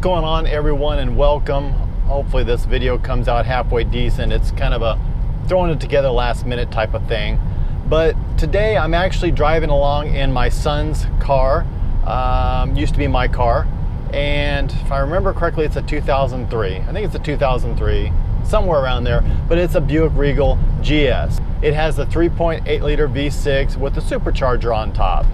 going on, everyone, and welcome. Hopefully this video comes out halfway decent. It's kind of a throwing it together last minute type of thing. But today I'm actually driving along in my son's car. Used to be my car. And if I remember correctly, it's a 2003. I think it's a 2003, somewhere around there. But it's a Buick Regal GS. It has the 3.8 liter V6 with the supercharger on top.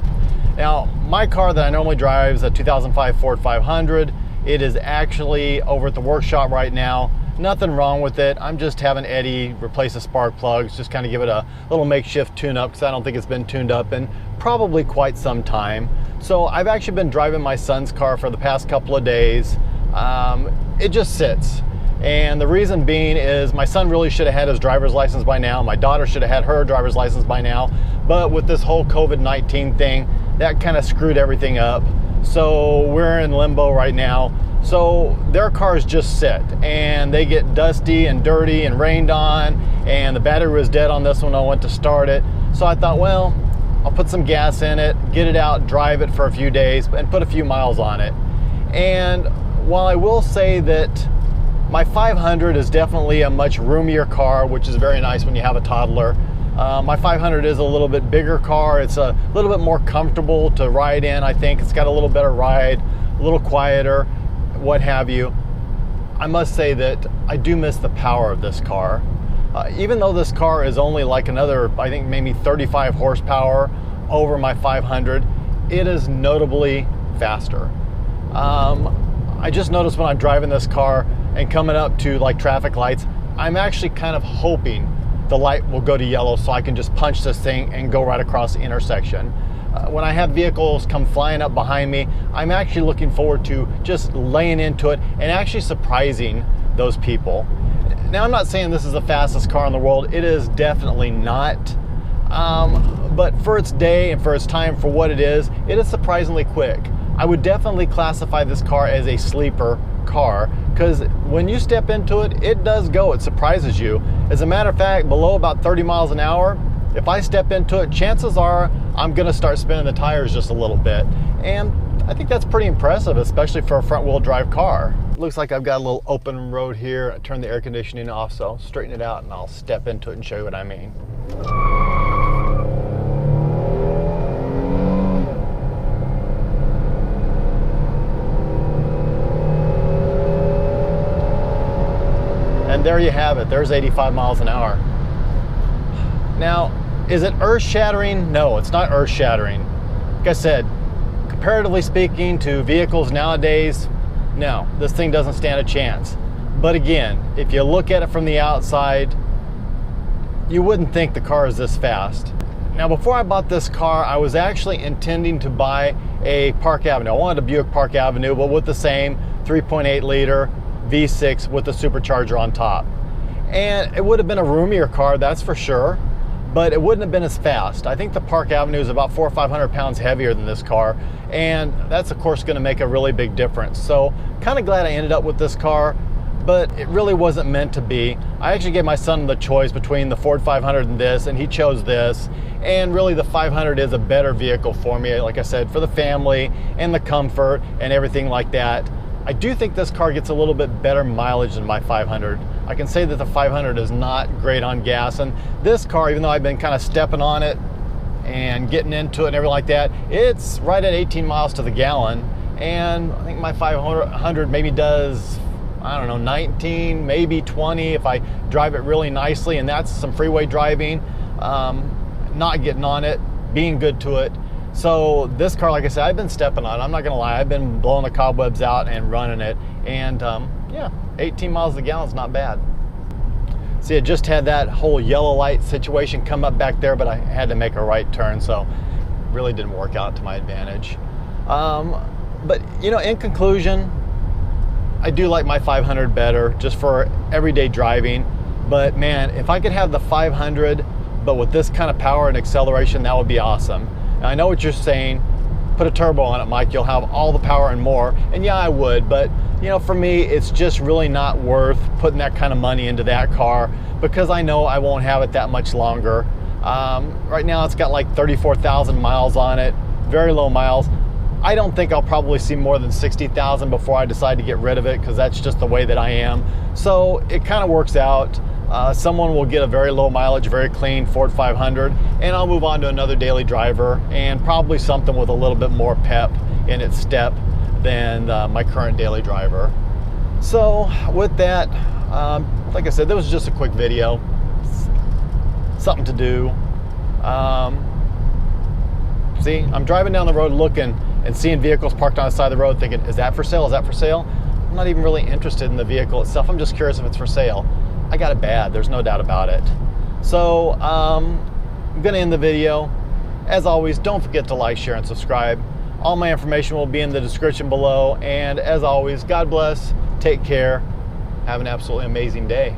Now, my car that I normally drive is a 2005 Ford 500. It is actually over at the workshop right now. Nothing wrong with it. I'm just having Eddie replace the spark plugs, just kind of give it a little makeshift tune-up because I don't think it's been tuned up in probably quite some time. So I've actually been driving my son's car for the past couple of days. It just sits. And the reason being is my son really should have had his driver's license by now. My daughter should have had her driver's license by now. But with this whole COVID-19 thing, that kind of screwed everything up. So we're in limbo right now. So their cars just sit and they get dusty and dirty and rained on, and the battery was dead on this one. I went to start it. So I thought, well, I'll put some gas in it, get it out, drive it for a few days and put a few miles on it. And while I will say that my 500 is definitely a much roomier car, which is very nice when you have a toddler. My 500 is a little bit bigger car. It's a little bit more comfortable to ride in. I think it's got a little better ride, a little quieter, what have you. I must say that I do miss the power of this car. Even though this car is only like another, I think maybe 35 horsepower over my 500, it is notably faster. I just noticed when I'm driving this car and coming up to like traffic lights, I'm actually kind of hoping the light will go to yellow so I can just punch this thing and go right across the intersection. When I have vehicles come flying up behind me, I'm actually looking forward to just laying into it and actually surprising those people. Now, I'm not saying this is the fastest car in the world. It is definitely not. But for its day and for its time, for what it is surprisingly quick. I would definitely classify this car as a sleeper car because when you step into it, it does go. It surprises you. As a matter of fact, below about 30 miles an hour, if I step into it, chances are I'm going to start spinning the tires just a little bit. And I think that's pretty impressive, especially for a front-wheel drive car. Looks like I've got a little open road here. I turned the air conditioning off, so I'll straighten it out and I'll step into it and show you what I mean. And there you have it. There's 85 miles an hour. Now, is it earth-shattering? No, it's not earth-shattering. Like I said, comparatively speaking to vehicles nowadays, no, this thing doesn't stand a chance. But again, if you look at it from the outside, you wouldn't think the car is this fast. Now, before I bought this car, I was actually intending to buy a Park Avenue. I wanted a Buick Park Avenue, but with the same 3.8 liter V6 with the supercharger on top. And it would have been a roomier car, that's for sure, but it wouldn't have been as fast. I think the Park Avenue is about 400 or 500 pounds heavier than this car, and that's of course going to make a really big difference. So kind of glad I ended up with this car, but it really wasn't meant to be. I actually gave my son the choice between the Ford 500 and this, and he chose this. And really the 500 is a better vehicle for me, like I said, for the family and the comfort and everything like that. I do think this car gets a little bit better mileage than my 500. I can say that the 500 is not great on gas, and this car, even though I've been kind of stepping on it and getting into it and everything like that, it's right at 18 miles to the gallon. And I think my 500 maybe does, I don't know, 19, maybe 20 if I drive it really nicely, and that's some freeway driving, not getting on it, being good to it. So this car, like I said, I've been stepping on it. I'm not gonna lie, I've been blowing the cobwebs out and running it. And yeah, 18 miles a gallon is not bad. See, I just had that whole yellow light situation come up back there, but I had to make a right turn, so it really didn't work out to my advantage. But you know, in conclusion, I do like my 500 better just for everyday driving. But man, if I could have the 500, but with this kind of power and acceleration, that would be awesome. Now, I know what you're saying, put a turbo on it, Mike, you'll have all the power and more. And yeah, I would, but you know, for me, it's just really not worth putting that kind of money into that car because I know I won't have it that much longer. Right now it's got like 34,000 miles on it, very low miles. I don't think I'll probably see more than 60,000 before I decide to get rid of it, because that's just the way that I am. So it kind of works out. Someone will get a very low mileage, very clean Ford 500, and I'll move on to another daily driver, and probably something with a little bit more pep in its step than my current daily driver. So with that, like I said, this was just a quick video, something to do. See, I'm driving down the road looking and seeing vehicles parked on the side of the road thinking, is that for sale? Is that for sale? I'm not even really interested in the vehicle itself. I'm just curious if it's for sale. I got it bad, there's no doubt about it. So I'm gonna end the video. As always, don't forget to like, share, and subscribe. All my information will be in the description below. And as always, God bless, take care, have an absolutely amazing day.